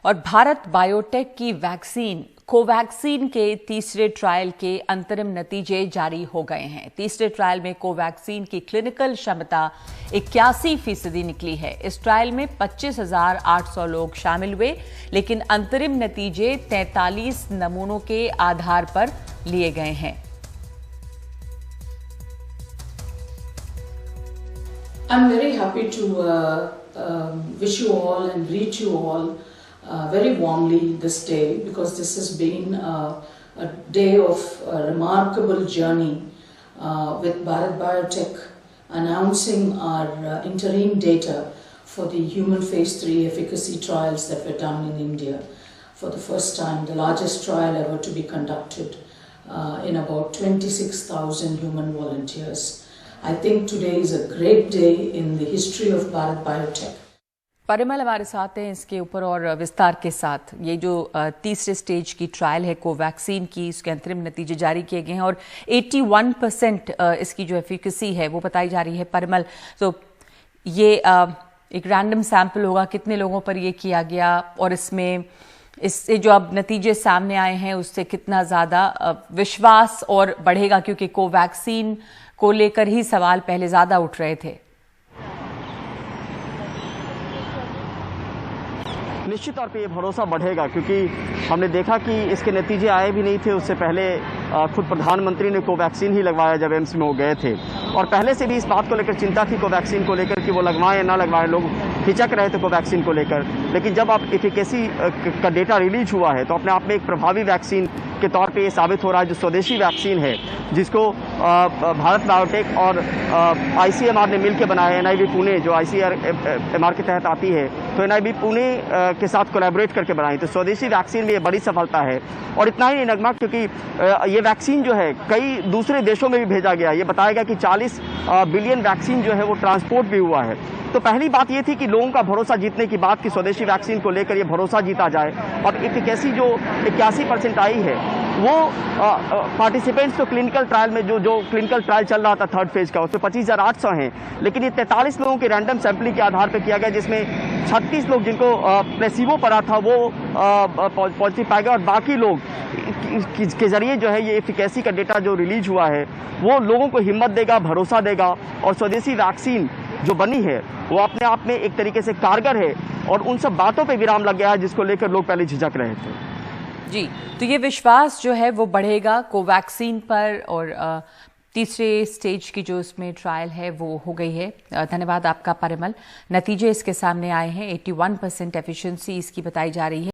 और भारत बायोटेक की vaccine Covaxin के तीसरे ट्रायल के अंतरिम नतीजे जारी हो गए हैं। तीसरे ट्रायल में कोवैक्सीन की क्लिनिकल क्षमता 81% निकली है। इस ट्रायल में 25,800 लोग शामिल हुए, लेकिन अंतरिम नतीजे 43 नमूनों के आधार पर लिए गए हैं। I'm very happy to wish you all and greet you all very warmly this day, because this has been a day of a remarkable journey with Bharat Biotech announcing our interim data for the human phase 3 efficacy trials that were done in India for the first time, the largest trial ever to be conducted in about 26,000 human volunteers. I think today is a great day in the history of Bharat Biotech. Parimal हमारे साथ हैं इसके ऊपर और विस्तार के साथ। ये जो तीसरे स्टेज की ट्रायल है कोवैक्सीन की, इसके अंतरिम नतीजे जारी किए गए हैं और 81% इसकी जो एफिकेसी है वो बताई जा रही है। परिमल, तो ये एक रैंडम सैंपल होगा, कितने लोगों पर ये किया गया और इससे जो अब नतीजे सामने आए हैं उससे कितना ज़्यादा विश्वास और बढ़ेगा, क्योंकि कोवैक्सीन को लेकर ही सवाल पहले ज़्यादा उठ रहे थे। निश्चित तौर पे ये भरोसा बढ़ेगा, क्योंकि हमने देखा कि इसके नतीजे आए भी नहीं थे। उससे पहले खुद प्रधानमंत्री ने कोवैक्सीन ही लगवाया जब एम्स में वो गए थे, और पहले से भी इस बात को लेकर चिंता थी कोवैक्सीन को लेकर कि वो लगवाएं या ना लगवाएं। लोग हिचक रहे थे कोवैक्सीन को लेकर, लेकिन जब अब एफिकेसी का डेटा रिलीज हुआ है तो अपने आप में एक प्रभावी वैक्सीन के तौर पे ये साबित हो रहा है। जो स्वदेशी वैक्सीन है जिसको भारत बायोटेक और ICMR ने मिलकर बनाया है, NIV पुणे जो ICMR के तहत आती है, तो NIV पुणे के साथ कोलैबोरेट करके बनाई, तो स्वदेशी वैक्सीन में ये बड़ी सफलता है। और इतना ही नहीं नगमा, क्योंकि ये वैक्सीन जो है कई दूसरे देशों में भी भेजा गया। ये बताया गया कि 40 बिलियन वैक्सीन जो है वो ट्रांसपोर्ट भी हुआ है। तो पहली बात ये थी कि लोगों का भरोसा जीतने की बात, कि स्वदेशी वैक्सीन को लेकर ये भरोसा जीता जाए। और एफिकेसी जो 81% आई है वो पार्टिसिपेंट्स तो क्लिनिकल ट्रायल में जो क्लिनिकल ट्रायल चल रहा था थर्ड फेज का, उसमें 25,800 हैं, लेकिन ये 43 लोगों के रैंडम सैंपलिंग के आधार पर किया गया, जिसमें 36 लोग जिनको प्लेसिबो पड़ा था वो पॉजिटिव पाए गए, और बाकी लोग के जरिए जो है ये एफिकेसी का डेटा जो रिलीज हुआ है वो लोगों को हिम्मत देगा, भरोसा देगा। और स्वदेशी वैक्सीन जो बनी है वो अपने आप में एक तरीके से कारगर है, और उन सब बातों पे विराम लग गया है जिसको लेकर लोग पहले झिझक रहे थे। जी, तो ये विश्वास जो है वो बढ़ेगा कोवैक्सीन पर, और तीसरे स्टेज की जो इसमें ट्रायल है वो हो गई है। धन्यवाद आपका परिमल। नतीजे इसके सामने आए हैं, 81% एफिशिएंसी इसकी बताई जा रही है।